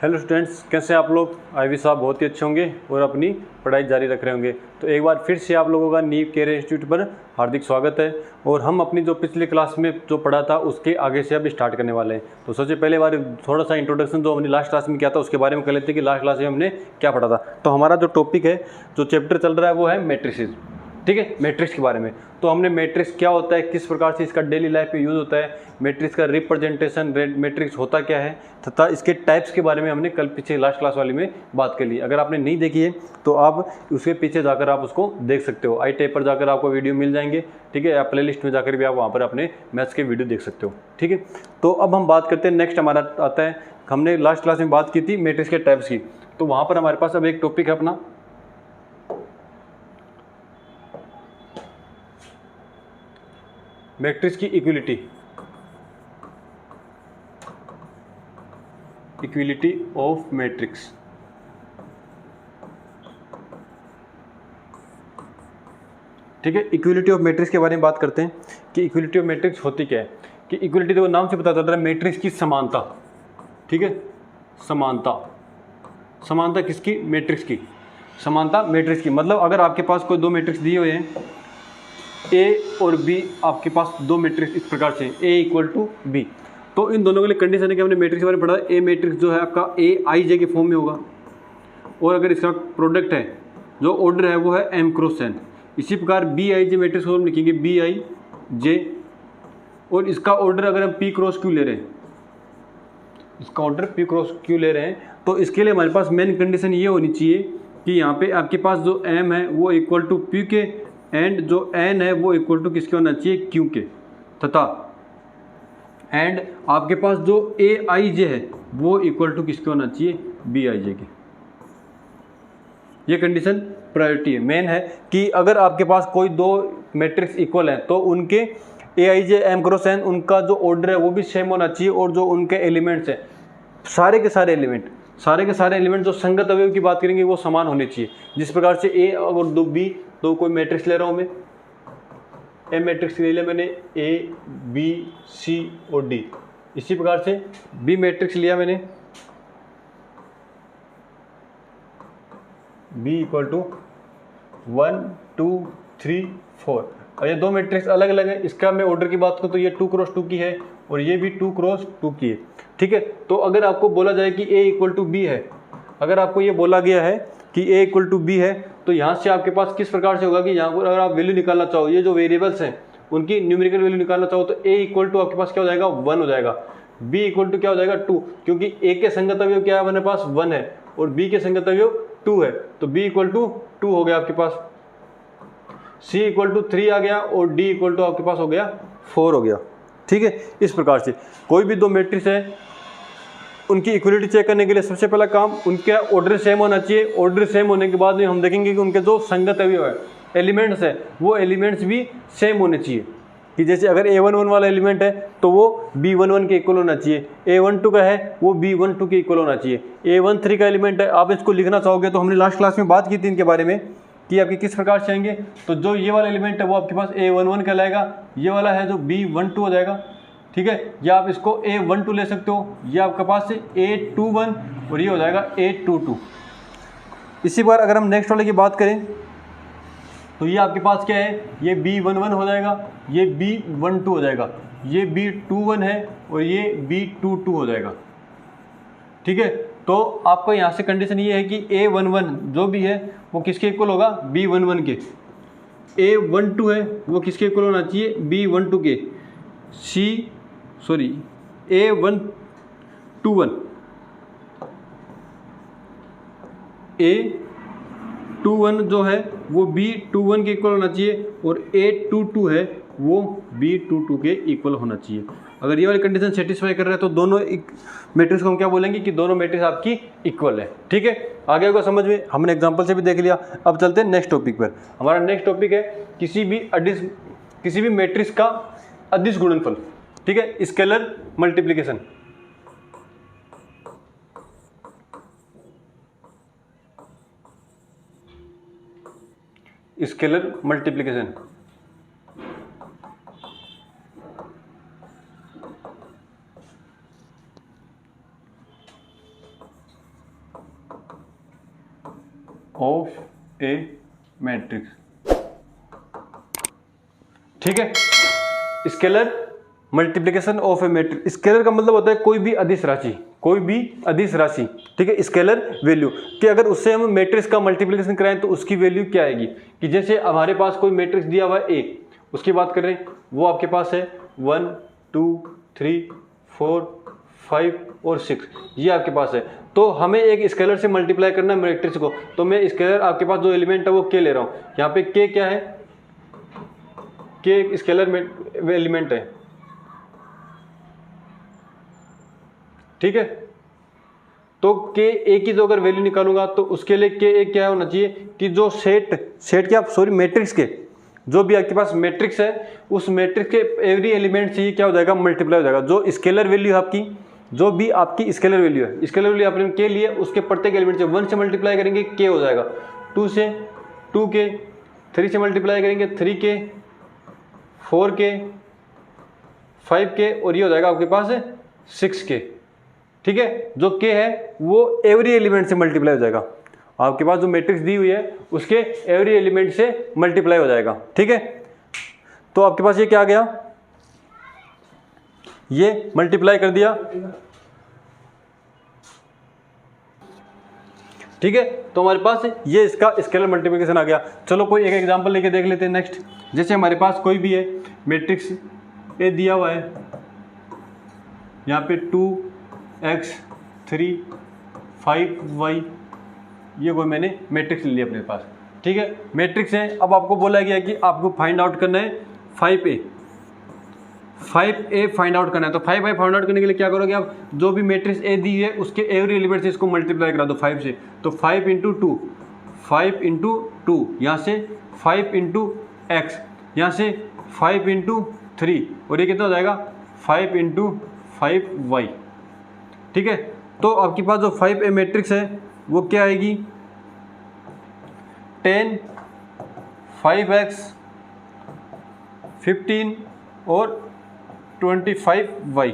Hello students, कैसे हैं आप लोग। आईवी साहब बहुत ही अच्छे होंगे और अपनी पढ़ाई जारी रख रहे होंगे। तो एक बार फिर से आप लोगों का नीव कैरियर इंस्टीट्यूट पर हार्दिक स्वागत है। और हम अपनी जो पिछली क्लास में जो पढ़ा था उसके आगे से अब स्टार्ट करने वाले हैं। तो सबसे पहले बार थोड़ा सा इंट्रोडक्शन जो हमने लास्ट क्लास में किया था उसके बारे में कर लेते हैं कि लास्ट क्लास में हमने क्या पढ़ा था। तो हमारा जो टॉपिक है, जो चैप्टर चल रहा है वो है मैट्रिसेस। ठीक है, मैट्रिक्स के बारे में। तो हमने मैट्रिक्स क्या होता है, किस प्रकार से इसका डेली लाइफ में यूज़ होता है, मैट्रिक्स का रिप्रेजेंटेशन, मैट्रिक्स होता क्या है, तथा इसके टाइप्स के बारे में हमने कल पीछे लास्ट क्लास वाली में बात कर ली। अगर आपने नहीं देखी है तो आप उसके पीछे जाकर आप उसको देख सकते हो। आई टैब पर जाकर आपको वीडियो मिल जाएंगे। ठीक है, या प्ले लिस्ट में जाकर भी आप वहाँ पर अपने मैथ्स के वीडियो देख सकते हो। ठीक है, तो अब हम बात करते हैं, नेक्स्ट हमारा आता है, हमने लास्ट क्लास में बात की थी मैट्रिक्स के टाइप्स की। तो वहाँ पर हमारे पास अब एक टॉपिक है अपना मैट्रिक्स की इक्विलिटी। Equality of matrix. ठीक है, इक्विलिटी ऑफ मैट्रिक्स के बारे में बात करते हैं कि इक्विलिटी ऑफ मैट्रिक्स होती क्या है। कि इक्विलिटी तो नाम से पता चल रहा है, मैट्रिक्स की समानता। ठीक है, समानता। समानता किसकी? मैट्रिक्स की। समानता मैट्रिक्स की मतलब अगर आपके पास कोई दो मैट्रिक्स दिए हुए हैं, ए और बी, आपके पास दो मैट्रिक्स इस प्रकार से ए इक्वल टू बी, तो इन दोनों के लिए कंडीशन है कि हमने मैट्रिक्स के बारे में पढ़ा। ए मैट्रिक्स जो है आपका ए आई जे के फॉर्म में होगा, और अगर इसका प्रोडक्ट है, जो ऑर्डर है वो है एम क्रॉस एन। इसी प्रकार बी आई जे मैट्रिक्स को हम लिखेंगे बी आई जे, और इसका ऑर्डर अगर हम पी क्रॉस क्यू ले रहे हैं, इसका ऑर्डर पी क्रॉस क्यू ले रहे हैं, तो इसके लिए हमारे पास मेन कंडीशन ये होनी चाहिए कि यहाँ पे आपके पास जो एम है वो इक्वल टू पी के, एंड जो एन है वो इक्वल टू किसके होना चाहिए? क्यू के, तथा एंड आपके पास जो ए आई जे है वो इक्वल टू किसके होना चाहिए? बी आई जे के। ये कंडीशन प्रायोरिटी है, मेन है कि अगर आपके पास कोई दो मैट्रिक्स इक्वल हैं तो उनके ए आई जे एम क्रॉस एन, उनका जो ऑर्डर है वो भी सेम होना चाहिए, और जो उनके एलिमेंट्स हैं, सारे के सारे एलिमेंट जो संगत अवयव की बात करेंगे वो समान होने चाहिए। जिस प्रकार से ए और दो बी, तो कोई मैट्रिक्स ले रहा हूँ मैं, ए मैट्रिक्स ले लिया मैंने, ए बी सी और डी। इसी प्रकार से बी मैट्रिक्स लिया मैंने, बी इक्वल टू 1 2 3 4, और ये दो मैट्रिक्स अलग अलग है। इसका मैं ऑर्डर की बात करूँ तो ये 2 क्रॉस 2 की है, और ये भी 2 क्रॉस 2 की है। ठीक है, तो अगर आपको बोला जाए कि ए इक्वल टू बी है, अगर आपको ये बोला गया है कि ए इक्वल टू बी है, तो यहाँ से आपके पास किस प्रकार से होगा कि यहाँ पर अगर आप वैल्यू निकालना चाहो, ये जो वेरिएबल्स हैं उनकी न्यूमेरिकल वैल्यू निकालना चाहो, तो ए इक्वल टू आपके पास क्या हो जाएगा? 1 हो जाएगा। बी इक्वल टू क्या हो जाएगा? 2, क्योंकि ए के संगत अवयव क्या है हमारे पास? 1 है, और बी के संगत अवयव 2 है, तो बी इक्वल टू 2 हो गया आपके पास। सी इक्वल टू 3 आ गया, और डी इक्वल टू आपके पास हो गया 4 हो गया। ठीक है, इस प्रकार से कोई भी दो मैट्रिक्स है, उनकी इक्वलिटी चेक करने के लिए सबसे पहला काम उनका ऑर्डर सेम होना चाहिए। ऑर्डर सेम होने के बाद में हम देखेंगे कि उनके जो संगत अवयव है, एलिमेंट्स है, वो एलिमेंट्स भी सेम होने चाहिए। कि जैसे अगर A11 वाला एलिमेंट है तो वो B11 के इक्वल होना चाहिए, A12 का है वो B12 के इक्वल होना चाहिए, A13 का एलिमेंट है, आप इसको लिखना चाहोगे तो हमने लास्ट क्लास में बात की थी इनके बारे में कि आपके किस प्रकार से आएंगे। तो जो ये वाला एलिमेंट है वो आपके पास A11 कहलाएगा, ये वाला है जो B12 हो जाएगा। ठीक है, या आप इसको A12 ले सकते हो, ये आपके पास है A21, और ये हो जाएगा A22। इसी बार अगर हम नेक्स्ट वाले की बात करें तो ये आपके पास क्या है? ये B11 हो जाएगा, ये B12 हो जाएगा, ये B21 है, और ये B22 हो जाएगा। ठीक है, तो आपको यहाँ से कंडीशन ये है कि A11 जो भी है वो किसके इक्वल होगा? B11 के। A12 है वो किसके इक्वल होना चाहिए? B12 के। A21 जो है वो B21 के इक्वल होना चाहिए, और A22 है वो B22 के इक्वल होना चाहिए। अगर ये वाली कंडीशन सेटिस्फाई कर रहा है तो दोनों मैट्रिक्स को हम क्या बोलेंगे कि दोनों मैट्रिक्स आपकी इक्वल है। ठीक है, आगे होगा समझ में, हमने एग्जांपल से भी देख लिया। अब चलते हैं नेक्स्ट टॉपिक पर। हमारा नेक्स्ट टॉपिक है किसी भी मैट्रिक्स का अदिश गुणनफल। ठीक है, scalar multiplication. Scalar multiplication of A matrix. ठीक है, scalar multiplication of A matrix. Scalar का मतलब होता है कोई भी अदिश राशि, कोई भी अदिश राशि, ठीक है, स्केलर वैल्यू कि अगर उससे हम मैट्रिक्स का मल्टीप्लिकेशन कराएं तो उसकी वैल्यू क्या आएगी। कि जैसे हमारे पास कोई मैट्रिक्स दिया हुआ है ए, उसकी बात कर रहे हैं, वो आपके पास है 1 2 3 4 5 और 6, ये आपके पास है। तो हमें एक स्केलर से मल्टीप्लाई करना है मैट्रिक्स को, तो मैं स्केलर आपके पास जो एलिमेंट है वो के ले रहा हूँ। यहाँ पे के क्या है, के एक स्केलर एलिमेंट है, ठीक है। तो के ए की जो अगर वैल्यू निकालूंगा तो उसके लिए के ए क्या होना चाहिए कि जो सेट क्या सॉरी मैट्रिक्स के जो भी आपके पास मैट्रिक्स है उस मैट्रिक्स के एवरी एलिमेंट से ये क्या हो जाएगा, मल्टीप्लाई हो जाएगा। जो स्केलर वैल्यू है आपकी, जो भी आपकी स्केलर वैल्यू है, स्केलर वैल्यू आपने के लिए उसके प्रत्येक एलिमेंट से 1 से मल्टीप्लाई करेंगे के हो जाएगा, 2 से 2 के, 3 से मल्टीप्लाई करेंगे 3 के, 4 के, 5 के और ये हो जाएगा आपके पास 6 के। ठीक है, जो के है वो एवरी एलिमेंट से मल्टीप्लाई हो जाएगा। आपके पास जो मैट्रिक्स दी हुई है उसके एवरी एलिमेंट से मल्टीप्लाई हो जाएगा। ठीक है, तो आपके पास ये क्या आ गया, ये मल्टीप्लाई कर दिया। ठीक है, तो हमारे पास ये इसका स्केलर मल्टीप्लिकेशन आ गया। चलो कोई एक एग्जांपल लेके देख लेते हैं नेक्स्ट। जैसे हमारे पास कोई भी है मैट्रिक्स ए दिया हुआ है, यहाँ पे 2x 3 5y, ये कोई मैंने मैट्रिक्स ले लिया अपने पास। ठीक है, मैट्रिक्स है। अब आपको बोला गया कि आपको फाइंड आउट करना है 5a फाइंड आउट करना है। तो 5a फाइंड आउट करने के लिए क्या करोगे आप, जो भी मैट्रिक्स ए दी है उसके एवरी एलिमेंट से इसको मल्टीप्लाई करा दो 5 से। तो 5 × 2 5 × 2, यहाँ से 5 × x, यहाँ से 5 × 3 और ये कितना हो जाएगा 5 × 5y। ठीक है, तो आपके पास जो 5a मैट्रिक्स है वो क्या आएगी 10 5x 15 और 25y।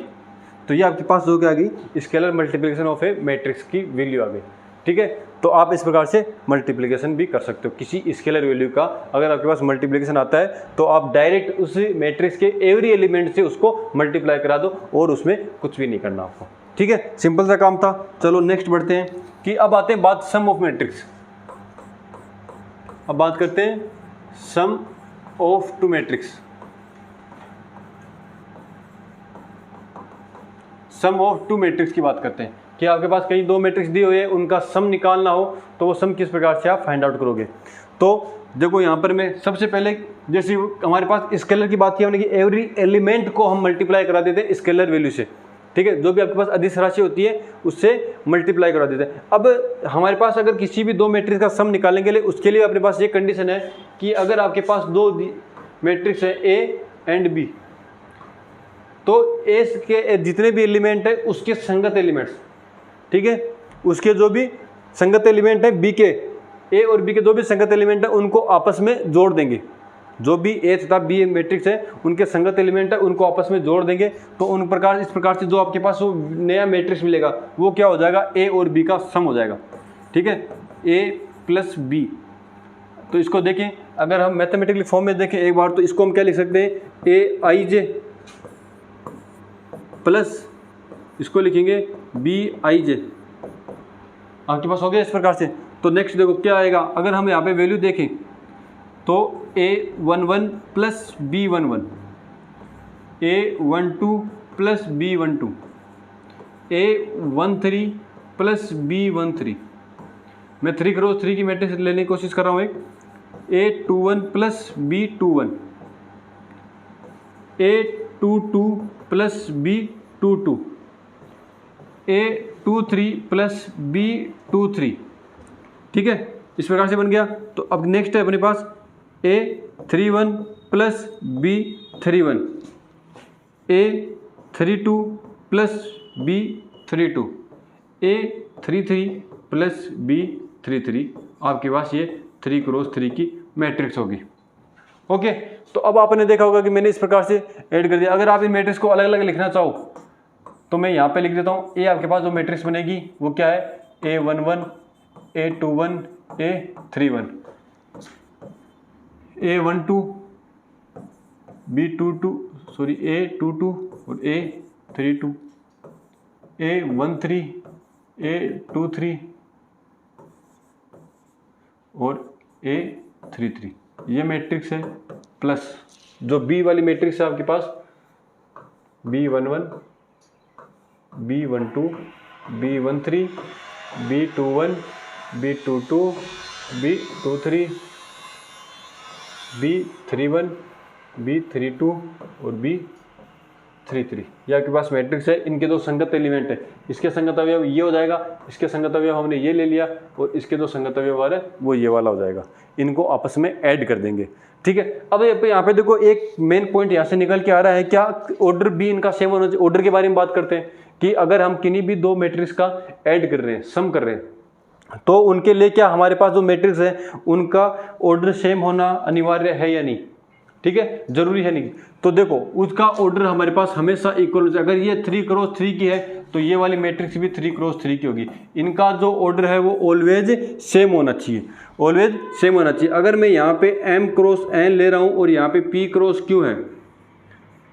तो ये आपके पास जो क्या आ गई scalar multiplication of A matrix की वैल्यू आ गई। ठीक है, तो आप इस प्रकार से मल्टीप्लिकेशन भी कर सकते हो किसी स्केलर वैल्यू का। अगर आपके पास मल्टीप्लिकेशन आता है तो आप डायरेक्ट उस मैट्रिक्स के एवरी एलिमेंट से उसको मल्टीप्लाई करा दो और उसमें कुछ भी नहीं करना आपको। ठीक है, सिंपल सा काम था। चलो नेक्स्ट बढ़ते हैं कि अब आते हैं बात सम ऑफ मैट्रिक्स। अब बात करते हैं sum of two matrix. Sum of two matrix की बात करते हैं कि आपके पास कहीं दो मैट्रिक्स दिए हुए हैं, उनका सम निकालना हो तो वो सम किस प्रकार से आप फाइंड आउट करोगे। तो देखो यहाँ पर मैं सबसे पहले जैसे हमारे पास स्केलर की बात की हमने कि एवरी एलिमेंट को हम मल्टीप्लाई करा देते हैं स्केलर वैल्यू से। ठीक है, जो भी आपके पास अदिश राशि होती है उससे मल्टीप्लाई करा देते हैं। अब हमारे पास अगर किसी भी दो मैट्रिक्स का सम निकालने के लिए उसके लिए अपने पास ये कंडीशन है कि अगर आपके पास दो मैट्रिक्स है ए एंड बी, तो ए के जितने भी एलिमेंट है उसके संगत एलिमेंट्स, ठीक है, उसके जो भी संगत एलिमेंट है बी के, ए और बी के जो भी संगत एलिमेंट है उनको आपस में जोड़ देंगे। जो भी ए तथा बी मैट्रिक्स है उनके संगत एलिमेंट है उनको आपस में जोड़ देंगे। तो उन प्रकार इस प्रकार से जो आपके पास वो नया मैट्रिक्स मिलेगा वो क्या हो जाएगा ए और बी का सम हो जाएगा। ठीक है, ए प्लस बी। तो इसको देखें, अगर हम मैथमेटिकली फॉर्म में देखें एक बार तो इसको हम क्या लिख सकते हैं ए आई जे प्लस इसको लिखेंगे बी आई जे। आपके पास हो गया इस प्रकार से। तो नेक्स्ट देखो क्या आएगा, अगर हम यहाँ पे वैल्यू देखें तो a11 plus b11, a12 plus b12, a13 plus b13। मैं 3 × 3 की मैट्रिक्स लेने की कोशिश कर रहा हूँ। एक a21 plus b21, a22 plus b22, a23 plus b23। ठीक है, इस प्रकार से बन गया। तो अब नेक्स्ट है अपने पास a31 plus b31, a32 plus b32, a33 plus b33। आपके पास ये 3 × 3 की मैट्रिक्स होगी। ओके, तो अब आपने देखा होगा कि मैंने इस प्रकार से ऐड कर दिया। अगर आप इन मैट्रिक्स को अलग अलग लिखना चाहो तो मैं यहाँ पे लिख देता हूँ। ए आपके पास जो मैट्रिक्स बनेगी वो क्या है a11, a21, A31, A12, B22, sorry A22 और A32, A13, A23 और A33, ये मैट्रिक्स है। प्लस जो B वाली मैट्रिक्स है आपके पास B11, B12, B13, B21, B22, B23, B31, B32 और B33, ये आपके पास मैट्रिक्स है। इनके दो संगत एलिमेंट है, इसके संगत अवयव ये हो जाएगा, इसके संगत अवयव हमने ये ले लिया और इसके दो संगत अवयव वाले वो ये वाला हो जाएगा। इनको आपस में ऐड कर देंगे, ठीक है। अब यहाँ पे देखो एक मेन पॉइंट यहाँ से निकल के आ रहा है, क्या ऑर्डर बी इनका सेम होना चाहिए। ऑर्डर के बारे में बात करते हैं कि अगर हम किन्हीं भी दो मैट्रिक्स का ऐड कर रहे हैं, सम कर रहे हैं, तो उनके लिए क्या हमारे पास जो मैट्रिक्स है उनका ऑर्डर सेम होना अनिवार्य है या नहीं, ठीक है, जरूरी है नहीं। तो देखो उसका ऑर्डर हमारे पास हमेशा इक्वल हो जाए। अगर ये 3 क्रॉस 3 की है तो ये वाली मैट्रिक्स भी 3 क्रॉस 3 की होगी। इनका जो ऑर्डर है वो ऑलवेज सेम होना चाहिए, ऑलवेज सेम होना चाहिए। अगर मैं यहाँ पे m क्रॉस n ले रहा हूँ और यहाँ पे p क्रॉस q है,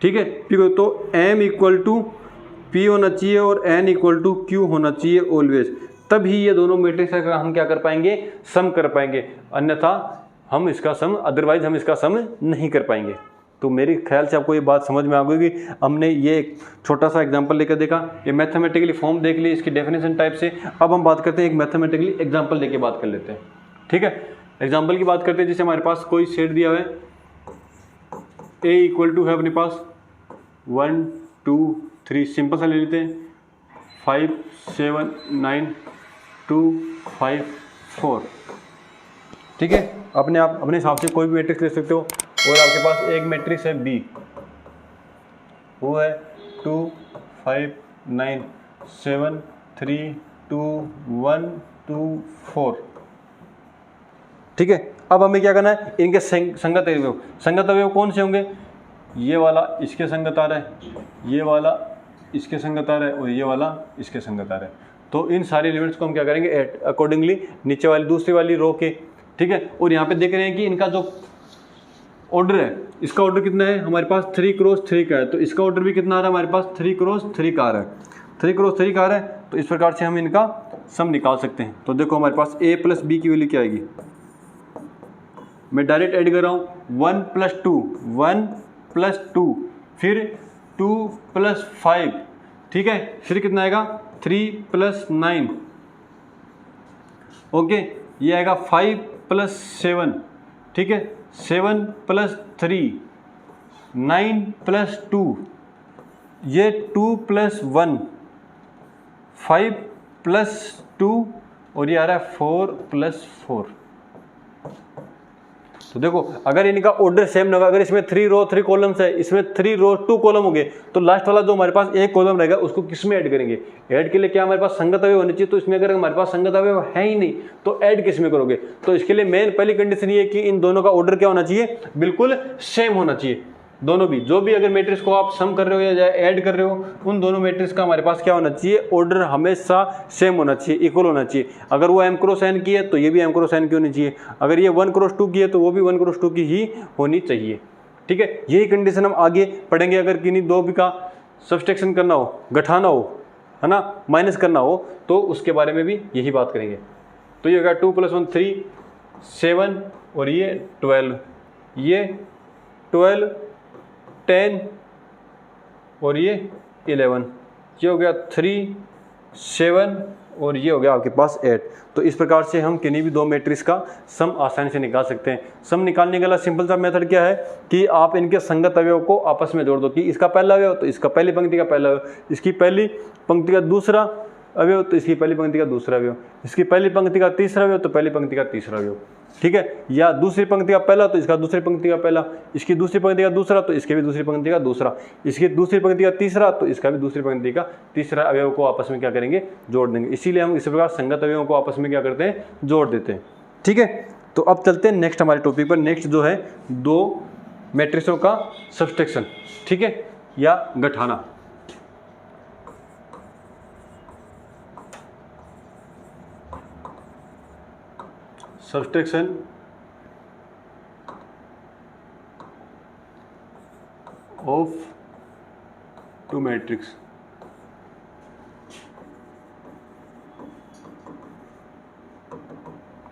ठीक है, तो m इक्वल टू p होना चाहिए और n इक्वल टू q होना चाहिए ऑलवेज, तभी ये दोनों मैट्रिक्स का हम क्या कर पाएंगे, सम कर पाएंगे, अन्यथा हम इसका सम, अदरवाइज हम इसका सम नहीं कर पाएंगे। तो मेरे ख्याल से आपको ये बात समझ में आ गई कि हमने ये एक छोटा सा एग्जांपल लेकर देखा, ये मैथमेटिकली फॉर्म देख ली इसकी डेफिनेशन टाइप से। अब हम बात करते हैं एक मैथमेटिकली एग्जांपल लेके बात कर लेते हैं, ठीक है। एग्जांपल की बात करते हैं, जैसे हमारे पास कोई सेट दिया हुआ है, ए इक्वल टू है अपने पास 1 2 3, सिंपल सा ले लेते हैं 5 7 9 2 5 4, ठीक है। अपने आप अपने हिसाब से कोई भी मैट्रिक्स ले सकते हो। और आपके पास एक मैट्रिक्स है बी, वो है 2 5 9 7 3 2 1 2 4, ठीक है। अब हमें क्या करना है, इनके संगत अवयव, संगत अवयव कौन से होंगे, ये वाला इसके संगत आ रहा है, ये वाला इसके संगत आ रहा है और ये वाला इसके संगत आ रहा है। तो इन सारे एलिमेंट्स को हम क्या करेंगे, अकॉर्डिंगली नीचे वाली दूसरी वाली रो के, ठीक है। और यहाँ पे देख रहे हैं कि इनका जो ऑर्डर है, इसका ऑर्डर कितना है हमारे पास 3 क्रॉस 3 का है, तो इसका ऑर्डर भी कितना आ रहा है हमारे पास 3 क्रॉस 3 का आ रहा है, 3 क्रॉस 3 का आ रहा है। तो इस प्रकार से हम इनका सम निकाल सकते हैं। तो देखो हमारे पास a प्लस बी की वैल्यू क्या आएगी, मैं डायरेक्ट ऐड कर रहा हूँ 1 प्लस 2 1 प्लस 2, फिर 2 प्लस 5, ठीक है, फिर कितना आएगा 3 प्लस 9, ओके, ये आएगा 5 प्लस 7, ठीक है, 7 प्लस 3 9 प्लस 2, ये 2 प्लस 1 5 प्लस 2 और ये आ रहा है 4 प्लस 4। तो देखो अगर इनका ऑर्डर सेम ना होगा, अगर इसमें 3 रो 3 कॉलम्स है, इसमें 3 रो 2 कॉलम हो गए, तो लास्ट वाला जो हमारे पास एक कॉलम रहेगा उसको किस में ऐड करेंगे, ऐड के लिए क्या हमारे पास संगत अवयव होने चाहिए। तो इसमें अगर हमारे पास संगत अवयव है ही नहीं तो ऐड किस में करोगे। तो इसके लिए मेन पहली कंडीशन ये है कि इन दोनों का ऑर्डर क्या होना चाहिए, बिल्कुल सेम होना चाहिए। दोनों भी, जो भी अगर मैट्रिक्स को आप सम कर रहे हो या ऐड कर रहे हो, उन दोनों मैट्रिक्स का हमारे पास क्या होना चाहिए, ऑर्डर हमेशा सेम होना चाहिए, इक्वल होना चाहिए। अगर वो m क्रॉस n की है तो ये भी m क्रॉस n की होनी चाहिए, अगर ये 1 क्रॉस 2 की है तो वो भी 1 क्रॉस 2 की ही होनी चाहिए, ठीक है। यही कंडीशन हम आगे पढ़ेंगे। अगर किन्हीं दो भी का सब्सट्रैक्शन करना हो, घटाना हो, है ना, माइनस करना हो, तो उसके बारे में भी यही बात करेंगे। तो ये होगा 2 + 1 3 7 और ये 12, ये 12 10 और ये 11, ये हो गया 3 7 और ये हो गया आपके पास 8। तो इस प्रकार से हम किन्हीं भी दो मैट्रिक्स का सम आसानी से निकाल सकते हैं। सम निकालने का सिंपल सा मेथड क्या है कि आप इनके संगत अवयव को आपस में जोड़ दो, कि इसका पहला अवयव तो इसका पहली पंक्ति का पहला अवयव, इसकी पहली पंक्ति का दूसरा अवयव तो इसकी पहली पंक्ति का दूसरा अवयव, इसकी पहली पंक्ति का तीसरा अवयव तो पहली पंक्ति का तीसरा अवयव, ठीक है। या दूसरी पंक्ति का पहला तो इसका दूसरी पंक्ति का पहला, इसकी दूसरी पंक्ति का दूसरा तो इसके भी दूसरी पंक्ति का दूसरा, इसकी दूसरी पंक्ति का तीसरा तो इसका भी दूसरी पंक्ति का तीसरा अवयव को आपस में क्या करेंगे, जोड़ देंगे। इसीलिए हम इसी प्रकार संगत अवयवों को आपस में क्या करते हैं, जोड़ देते हैं, ठीक है। तो अब चलते हैं नेक्स्ट हमारे टॉपिक पर। नेक्स्ट जो है दो मैट्रिक्सों का सब्सट्रैक्शन, ठीक है, या घटाना। Subtraction of two matrix.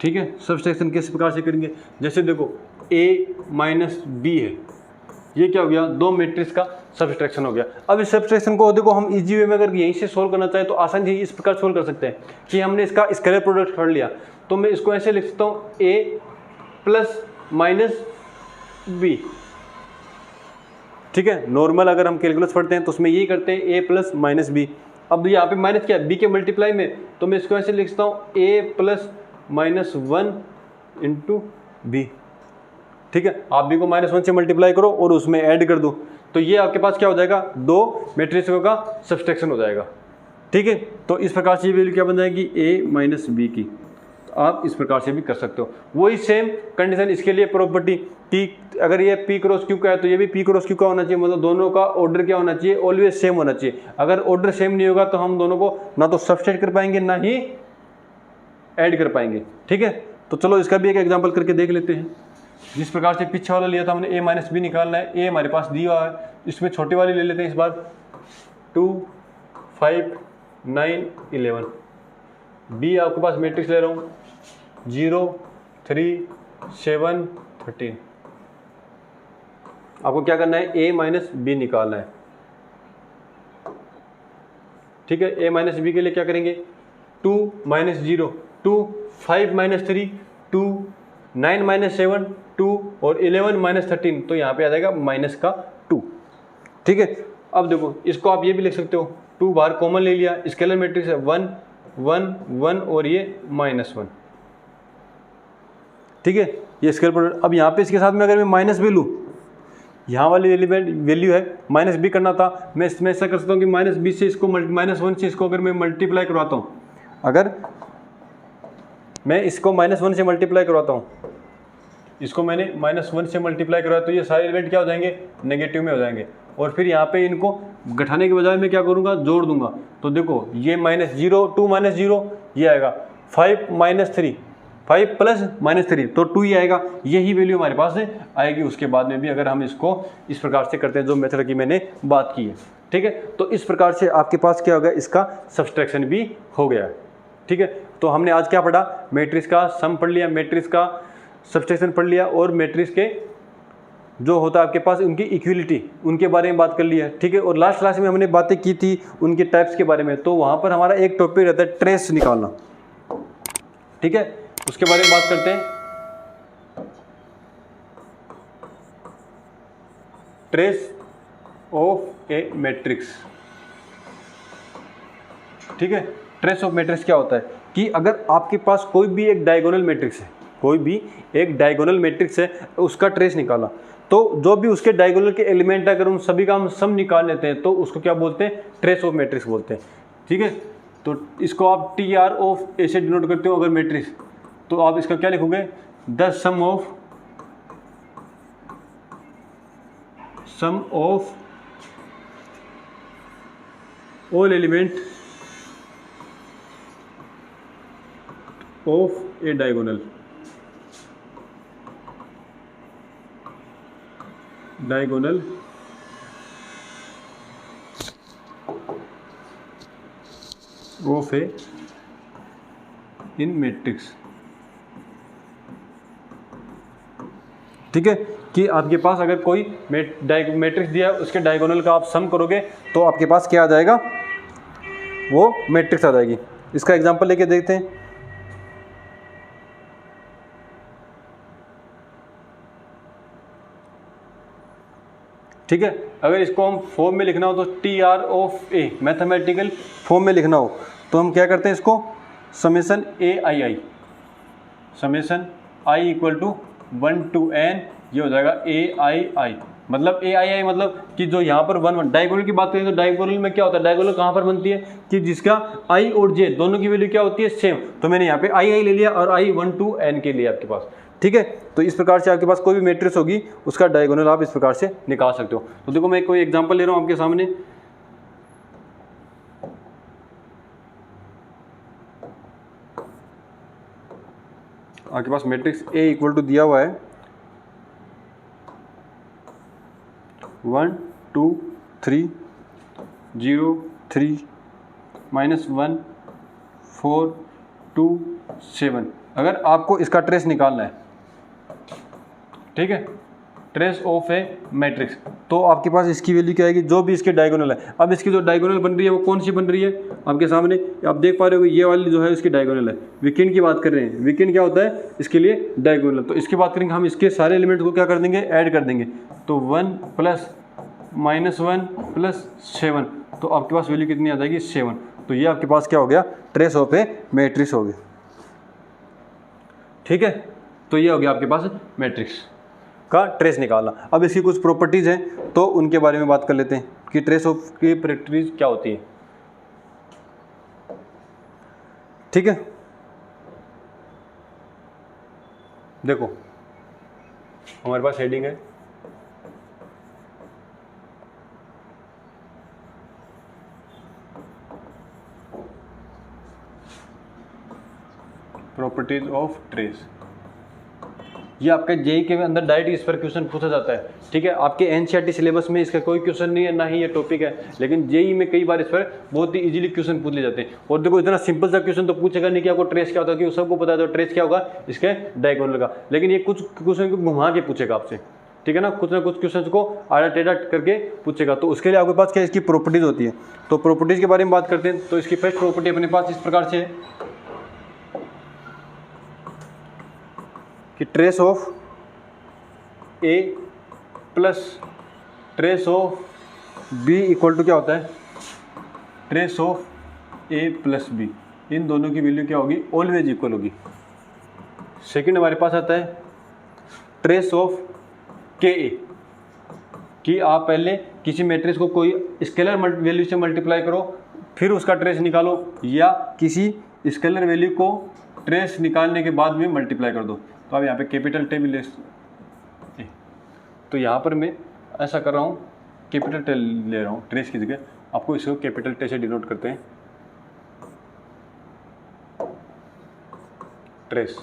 ठीक है, सब्सट्रैक्शन किस प्रकार से करेंगे, जैसे देखो a माइनस बी है, ये क्या हो गया, दो मैट्रिक्स का सब्सट्रैक्शन हो गया। अब इस सब्सट्रैक्शन को देखो हम इजी वे में अगर यहीं से सोल्व करना चाहे तो आसानी से इस प्रकार सोल्व कर सकते हैं कि हमने इसका स्केलर प्रोडक्ट पढ़ लिया, तो मैं इसको ऐसे लिख सकता हूँ a प्लस माइनस बी। ठीक है, नॉर्मल अगर हम कैलकुलस पढ़ते हैं तो उसमें यही करते हैं a प्लस माइनस बी। अब यहाँ पे माइनस क्या है, b के मल्टीप्लाई में, तो मैं इसको ऐसे लिख सकता हूँ a plus minus one into b. ठीक है, आप b को माइनस वन से मल्टीप्लाई करो और उसमें ऐड कर दो, तो ये आपके पास क्या हो जाएगा, दो मैट्रिक्सों का सब्सट्रैक्शन हो जाएगा। ठीक है, तो इस प्रकार से ये वैल्यू क्या बन जाएगी, a माइनस बी की। आप इस प्रकार से भी कर सकते हो। वही सेम कंडीशन इसके लिए प्रॉपर्टी कि अगर ये p क्रॉस q का है तो ये भी p क्रॉस q का होना चाहिए, मतलब दोनों का ऑर्डर क्या होना चाहिए, ऑलवेज सेम होना चाहिए। अगर ऑर्डर सेम नहीं होगा तो हम दोनों को ना तो सब्सट्रैक्ट कर पाएंगे ना ही ऐड कर पाएंगे। ठीक है, तो चलो इसका भी एक एग्जांपल करके देख लेते हैं। जिस प्रकार से पीछे वाला लिया था हमने, a माइनस बी निकालना है, a हमारे पास दिया हुआ है, इसमें छोटी वाली ले लेते हैं इस बार, 2 5 9 11। b आपके पास मैट्रिक्स ले रहा हूँ 0 3 7 13। आपको क्या करना है, a माइनस बी निकालना है। ठीक है, a माइनस बी के लिए क्या करेंगे, 2 माइनस 0 2 5 माइनस 3 2 9 माइनस 7 2 और 11 माइनस 13, तो यहाँ पे आ जाएगा माइनस का 2। ठीक है, अब देखो इसको आप ये भी लिख सकते हो, 2 बाहर कॉमन ले लिया, स्केलर मैट्रिक्स है 1 1 1 और ये माइनस 1। ठीक है, ये स्केलर प्रोडक्ट। अब यहाँ पे इसके साथ में अगर मैं माइनस भी लूँ, यहाँ वाली एलिमेंट वैल्यू है माइनस बी करना था, मैं इसमें ऐसा कर सकता हूँ कि माइनस बी से इसको माइनस वन से इसको अगर मैं मल्टीप्लाई करवाता हूँ, अगर मैं इसको माइनस वन से मल्टीप्लाई करवाता हूँ, इसको मैंने माइनस वन से मल्टीप्लाई करवाया, तो ये सारे एलिमेंट क्या हो जाएंगे, नेगेटिव में हो जाएंगे। और फिर यहाँ पे इनको घटाने के बजाय मैं क्या करूँगा, जोड़ दूंगा। तो देखो ये माइनस 0 2 माइनस 0 ये आएगा, 5 माइनस 3 5 प्लस माइनस 3 तो 2 ही आएगा। यही वैल्यू हमारे पास आएगी उसके बाद में भी, अगर हम इसको इस प्रकार से करते हैं जो मेथड की मैंने बात की है। ठीक है, तो इस प्रकार से आपके पास क्या होगा, इसका सब्सट्रैक्शन भी हो गया। ठीक है, तो हमने आज क्या पढ़ा, मैट्रिक्स का सम पढ़ लिया, मैट्रिक्स का सब्सट्रैक्शन पढ़ लिया, और मैट्रिक्स के जो होता है आपके पास उनकी इक्विलिटी, उनके बारे में बात कर लिया। ठीक है, और लास्ट क्लास में हमने बातें की थी उनके टाइप्स के बारे में, तो वहाँ पर हमारा एक टॉपिक रहता है ट्रेस निकालना। ठीक है, उसके बारे में बात करते हैं। Trace of A matrix. ठीक है, ट्रेस ऑफ मैट्रिक्स क्या होता है कि अगर आपके पास कोई भी एक डायगोनल मैट्रिक्स है, कोई भी एक डायगोनल मैट्रिक्स है, उसका ट्रेस निकाला, तो जो भी उसके डायगोनल के एलिमेंट है अगर उन सभी का हम सम निकाल लेते हैं तो उसको क्या बोलते हैं, ट्रेस ऑफ मैट्रिक्स बोलते हैं। ठीक है, तो इसको आप टी आर ऑफ ए से डिनोट करते हो अगर मैट्रिक्स, तो आप इसका क्या लिखोगे, the sum of all element of a diagonal of A in matrix. ठीक है, कि आपके पास अगर कोई मैट्रिक्स दिया है उसके डायगोनल का आप सम करोगे तो आपके पास क्या आ जाएगा, वो मैट्रिक्स आ जाएगी। इसका एग्जांपल लेके देखते हैं। ठीक है, अगर इसको हम फॉर्म में लिखना हो तो T R of A mathematical form में लिखना हो तो हम क्या करते हैं, इसको summation a i equal to 1 to n, ये हो जाएगा ए आई। मतलब ए आई मतलब कि जो यहाँ पर वन डायगोनल की बात करें तो डायगोनल में क्या होता है, डायगोनल कहाँ पर बनती है कि जिसका आई और जे दोनों की वैल्यू क्या होती है, सेम। तो मैंने यहाँ पे आई ले लिया और आई 1 to n के लिए आपके पास। ठीक है, तो इस प्रकार से आपके पास कोई भी मैट्रिक्स होगी उसका डायगोनल आप इस प्रकार से निकाल सकते हो। तो देखो मैं कोई एग्जांपल ले रहा हूँ आपके सामने। आपके पास मैट्रिक्स ए इक्वल टू दिया हुआ है 1 2 3 0 3 -1 4 2 7। अगर आपको इसका ट्रेस निकालना है, ठीक है, ट्रेस ऑफ ए मैट्रिक्स, तो आपके पास इसकी वैल्यू क्या आएगी, जो भी इसके डायगोनल है। अब इसकी जो डायगोनल बन रही है वो कौन सी बन रही है आपके सामने, आप देख पा रहे हो, ये वाली जो है इसकी डायगोनल है। विकिन की बात कर रहे हैं, विकिन क्या होता है इसके लिए डायगोनल। तो इसकी बात करेंगे हम, इसके सारे एलिमेंट को क्या कर देंगे, ऐड कर देंगे। तो 1 + -1 + 7, तो आपके पास वैल्यू कितनी आ जाएगी, 7। तो ये आपके पास क्या हो गया, ट्रेस ऑफ ए मैट्रिक्स हो गया। ठीक है, तो ये हो गया आपके पास मैट्रिक्स का ट्रेस निकालना। अब इसकी कुछ प्रॉपर्टीज़ हैं तो उनके बारे में बात कर लेते हैं कि ट्रेस ऑफ की प्रॉपर्टीज क्या होती है। ठीक है, देखो हमारे पास हेडिंग है प्रॉपर्टीज ऑफ ट्रेस। ये आपके जेई के अंदर डायरेक्ट इस पर क्वेश्चन पूछा जाता है। ठीक है, आपके एनसीईआरटी सिलेबस में इसका कोई क्वेश्चन नहीं है, ना ही ये टॉपिक है, लेकिन जेई में कई बार इस पर बहुत ही इजीली क्वेश्चन पूछ ले जाते हैं। और देखो इतना सिंपल सा क्वेश्चन तो पूछेगा नहीं कि आपको ट्रेस क्या होता है, क्योंकि सबको पता है तो ट्रेस क्या होगा इसके डायगोनल का, लेकिन ये कुछ क्वेश्चन को घुमा के पूछेगा आपसे। ठीक है ना कुछ क्वेश्चन को आड़ा टेढ़ा करके पूछेगा। तो उसके लिए आपके पास क्या इसकी प्रॉपर्टीज होती है। तो प्रॉपर्टीज के बारे में बात करते हैं। तो इसकी फर्स्ट प्रॉपर्टी अपने पास इस प्रकार से है कि trace of A plus trace of B equal to क्या होता है, trace of A plus B. इन दोनों की वैल्यू क्या होगी, ऑलवेज इक्वल होगी। सेकंड हमारे पास आता है ट्रेस ऑफ के ए, कि आप पहले किसी मैट्रिक्स को कोई स्केलर वैल्यू से मल्टीप्लाई करो फिर उसका ट्रेस निकालो, या किसी स्केलर वैल्यू को ट्रेस निकालने के बाद में मल्टीप्लाई कर दो। तो अब यहाँ पे कैपिटल टे भी ले, तो यहाँ पर मैं ऐसा कर रहा हूँ, कैपिटल टे ले रहा हूँ ट्रेस की जगह। आपको इसको कैपिटल टे से डिनोट करते हैं, ट्रेस।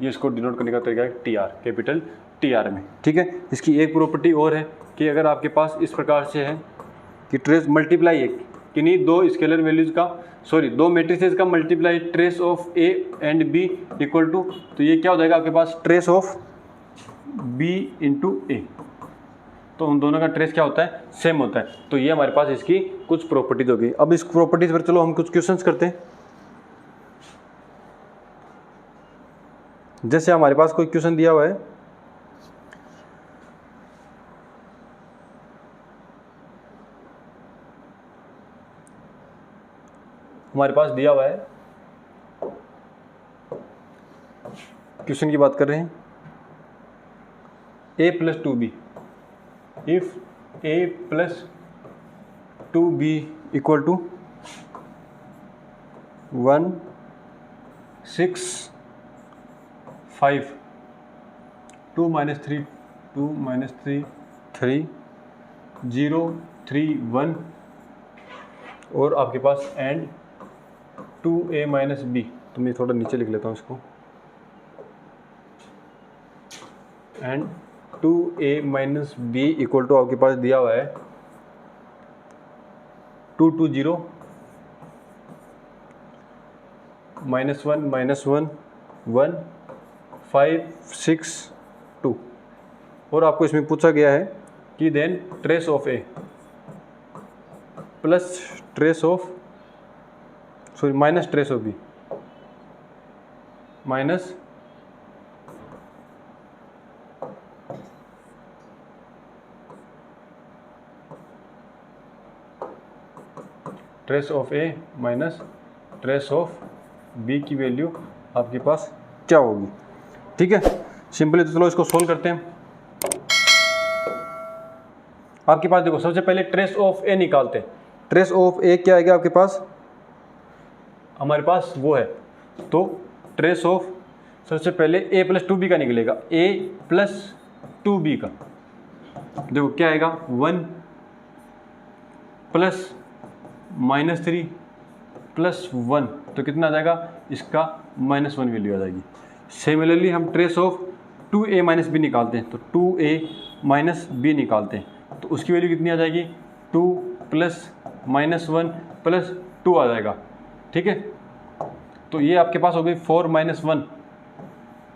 ये इसको डिनोट करने का तरीका है T R, capital T R में। ठीक है, इसकी एक प्रॉपर्टी और है कि अगर आपके पास इस प्रकार से है कि ट्रेस मल्टीप्लाई है किन्हीं दो स्केलर वैल्यूज का, दो मैट्रिसेस का multiply trace of A and B equal to, तो ये क्या हो जाएगा आपके पास, trace of B into A. तो उन दोनों का ट्रेस क्या होता है, सेम होता है। तो ये हमारे पास इसकी कुछ प्रॉपर्टीज हो गई। अब इस प्रॉपर्टीज पर चलो हम कुछ क्वेश्चंस करते हैं। जैसे हमारे पास कोई क्वेश्चन दिया हुआ है, हमारे पास दिया हुआ है, क्वेश्चन की बात कर रहे हैं, a + 2b, if a + 2b equal to 1 6 5 2 - 3 2 - 3 3 0 3 1 और आपके पास एंड 2a - b। तो मैं थोड़ा नीचे लिख लेता हूँ इसको, and 2a - b equal to आपके पास दिया हुआ है 2 2 0 -1 -1 1 5 6 2। और आपको इसमें पूछा गया है कि then trace of A plus trace of minus trace of B minus trace of A minus trace of B की वैल्यू आपके पास क्या होगी। ठीक है, सिंपली तो चलो इसको सोल्व करते हैं। आपके पास देखो सबसे पहले ट्रेस ऑफ ए निकालते हैं। ट्रेस ऑफ ए क्या आएगा आपके पास, हमारे पास वो है, तो ट्रेस ऑफ सबसे पहले a + 2b का निकलेगा, a + 2b का देखो क्या आएगा, 1 + -3 +1 तो कितना आ जाएगा, इसका -1 वैल्यू आ जाएगी। सिमिलरली हम ट्रेस ऑफ 2a - b निकालते हैं, तो 2a - b निकालते हैं तो उसकी वैल्यू कितनी आ जाएगी, 2 + -1 + 2 आ जाएगा। ठीक है, तो ये आपके पास हो गई 4 - 1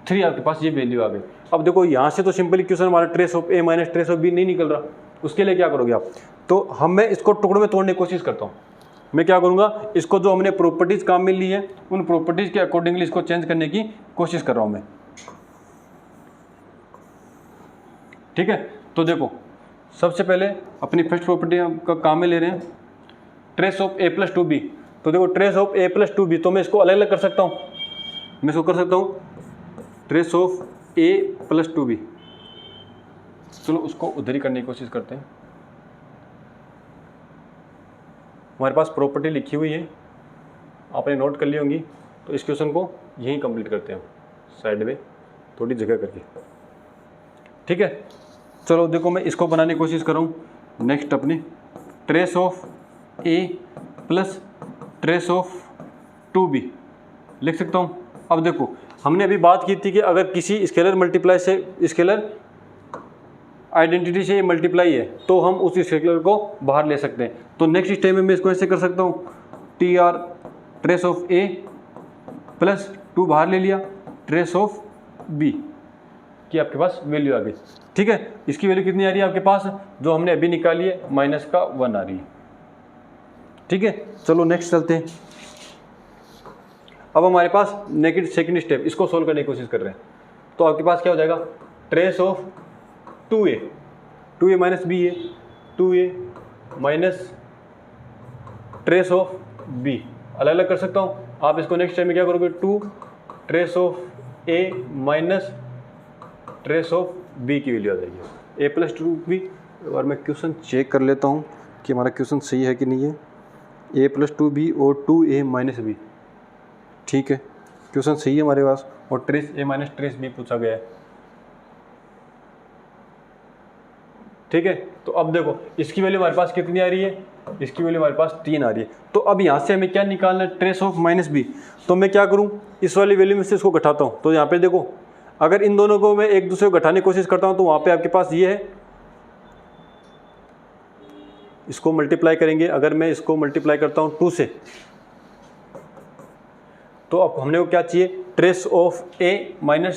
3 आपके पास ये वैल्यू आ गई। अब देखो यहाँ से तो सिंपल इक्वेशन हमारा trace of a - trace of b नहीं निकल रहा, उसके लिए क्या करोगे आप, तो मैं इसको टुकड़ों में तोड़ने की कोशिश करता हूँ। मैं क्या करूँगा, इसको जो हमने प्रॉपर्टीज़ काम में ली है उन प्रॉपर्टीज़ के अकॉर्डिंगली इसको चेंज करने की कोशिश कर रहा हूँ मैं। ठीक है, तो देखो सबसे पहले अपनी फर्स्ट प्रॉपर्टी का काम में ले रहे हैं, ट्रेस ऑफ a + 2b। तो देखो ट्रेस ऑफ a + 2b, तो मैं इसको अलग अलग कर सकता हूँ, मैं इसको कर सकता हूँ ट्रेस ऑफ a + 2b। चलो उसको उधर ही करने की कोशिश करते हैं। हमारे पास प्रॉपर्टी लिखी हुई है, आपने नोट कर ली होंगी, तो इस क्वेश्चन को यहीं कंप्लीट करते हैं साइड में थोड़ी जगह करके। ठीक है, चलो देखो मैं इसको बनाने की कोशिश कर रहा हूँ। नेक्स्ट अपने trace of a + trace of 2b लिख सकता हूँ। अब देखो हमने अभी बात की थी कि अगर किसी स्केलर मल्टीप्लाई से स्केलर आइडेंटिटी से मल्टीप्लाई है तो हम उस स्केलर को बाहर ले सकते हैं। तो नेक्स्ट स्टेप में मैं इसको ऐसे कर सकता हूँ, TR ट्रेस ऑफ a + 2 बाहर ले लिया, ट्रेस ऑफ b की आपके पास वैल्यू आ गई। ठीक है, इसकी वैल्यू कितनी आ रही है आपके पास, जो हमने अभी निकाली है -1 आ रही है। ठीक है, चलो नेक्स्ट चलते हैं। अब हमारे पास सेकंड स्टेप, इसको सोल्व करने की कोशिश कर रहे हैं। तो आपके पास क्या हो जाएगा, ट्रेस ऑफ 2a - b है, 2a - ट्रेस ऑफ b अलग अलग कर सकता हूँ। आप इसको नेक्स्ट टाइम में क्या करोगे, 2 trace of a - trace of b की वैल्यू आ जाएगी, a + 2b। और मैं क्वेश्चन चेक कर लेता हूँ कि हमारा क्वेश्चन सही है कि नहीं है, a + 2b और 2a - b। ठीक है, क्वेश्चन सही है हमारे पास, और ट्रेस a - ट्रेस b पूछा गया है। ठीक है, तो अब देखो इसकी वैल्यू हमारे पास कितनी आ रही है, इसकी वैल्यू हमारे पास 3 आ रही है। तो अब यहाँ से हमें क्या निकालना है, ट्रेस ऑफ -b। तो मैं क्या करूँ, इस वाली वैल्यू में से इसको घटाता हूँ। तो यहाँ पे देखो अगर इन दोनों को मैं एक दूसरे को घटाने की कोशिश करता हूँ तो वहाँ पे आपके पास ये है, इसको मल्टीप्लाई करेंगे। अगर मैं इसको मल्टीप्लाई करता हूँ 2 से, तो अब हमने को क्या चाहिए, trace of a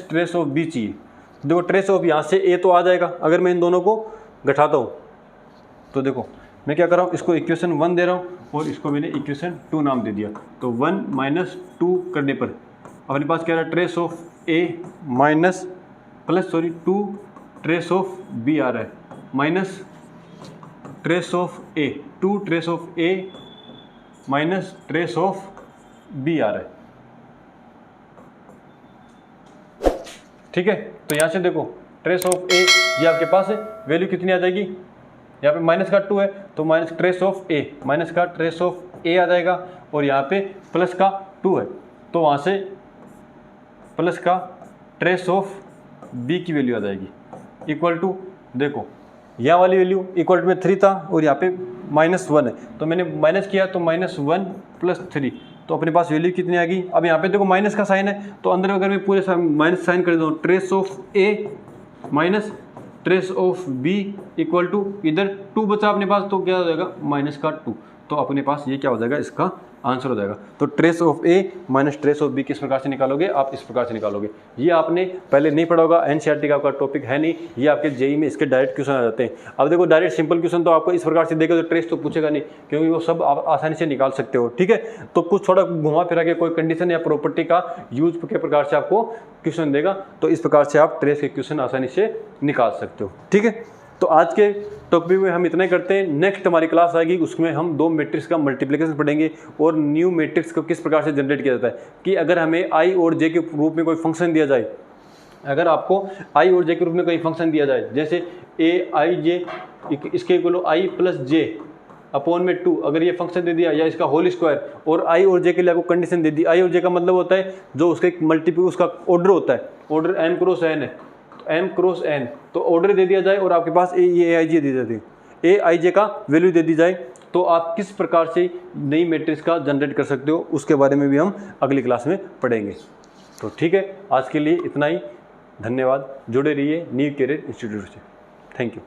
- trace of b चाहिए। देखो ट्रेस ऑफ यहाँ से a तो आ जाएगा, अगर मैं इन दोनों को घटाता हूँ तो देखो मैं क्या कर रहा हूँ, इसको इक्वेशन 1 दे रहा हूँ और इसको मैंने इक्वेशन 2 नाम दे दिया। तो 1 - 2 करने पर अपने पास क्या रहा, trace of a -2 trace of b आ रहा है, minus trace of a, 2 trace of a minus trace of b आ रहा है। ठीक है, तो यहाँ से देखो ट्रेस ऑफ a ये आपके पास है, वैल्यू कितनी आ जाएगी, यहाँ पे माइनस का 2 है तो minus trace of a, minus का ट्रेस ऑफ a आ जाएगा, और यहाँ पे प्लस का 2 है तो वहाँ से प्लस का ट्रेस ऑफ b की वैल्यू आ जाएगी, इक्वल टू देखो यहाँ वाली वैल्यू इक्वल टू में 3 था और यहाँ पे -1 है, तो मैंने माइनस किया तो -1 + 3, तो अपने पास वैल्यू कितनी आ गई। अब यहाँ पे देखो माइनस का साइन है, तो अंदर अगर मैं पूरे माइनस साइन कर दूँ, trace of a minus trace of b equal to इधर 2 बचा अपने पास, तो क्या हो जाएगा -2, तो अपने पास ये क्या हो जाएगा, इसका आंसर हो जाएगा। तो trace of a minus trace of b किस प्रकार से निकालोगे, आप इस प्रकार से निकालोगे। ये आपने पहले नहीं पढ़ा होगा, एनसीईआरटी का आपका टॉपिक है नहीं, ये आपके जेई में इसके डायरेक्ट क्वेश्चन आ जाते हैं। अब देखो डायरेक्ट सिंपल क्वेश्चन तो आपको इस प्रकार से देगा तो ट्रेस तो पूछेगा नहीं, क्योंकि वो सब आप आसानी से निकाल सकते हो। ठीक है, तो कुछ थोड़ा घुमा फिरा के कोई कंडीशन या प्रॉपर्टी का यूज के प्रकार से आपको क्वेश्चन देगा, तो इस प्रकार से आप ट्रेस के क्वेश्चन आसानी से निकाल सकते हो। ठीक है, तो आज के टॉपिक में हम इतना ही करते हैं। नेक्स्ट हमारी क्लास आएगी, उसमें हम 2 मैट्रिक्स का मल्टीप्लिकेशन पढ़ेंगे और न्यू मैट्रिक्स को किस प्रकार से जनरेट किया जाता है, कि अगर हमें i और j के रूप में कोई फंक्शन दिया जाए, अगर आपको i और j के रूप में कोई फंक्शन दिया जाए, जैसे aij इसके इक्वल i + j अपॉन में 2, अगर ये फंक्शन दे दिया या इसका होल स्क्वायर, और i और j के लिए आपको कंडीशन दे दी। i और j का मतलब होता है जो उसके मल्टीपल उसका ऑर्डर होता है, ऑर्डर m × n है, m × n, तो ऑर्डर दे दिया जाए और आपके पास ये aij दी जाती है, aij का वैल्यू दे दी जाए, तो आप किस प्रकार से नई मैट्रिक्स का जनरेट कर सकते हो उसके बारे में भी हम अगली क्लास में पढ़ेंगे। तो ठीक है, आज के लिए इतना ही। धन्यवाद। जुड़े रहिए न्यू करियर इंस्टीट्यूट से। Thank you.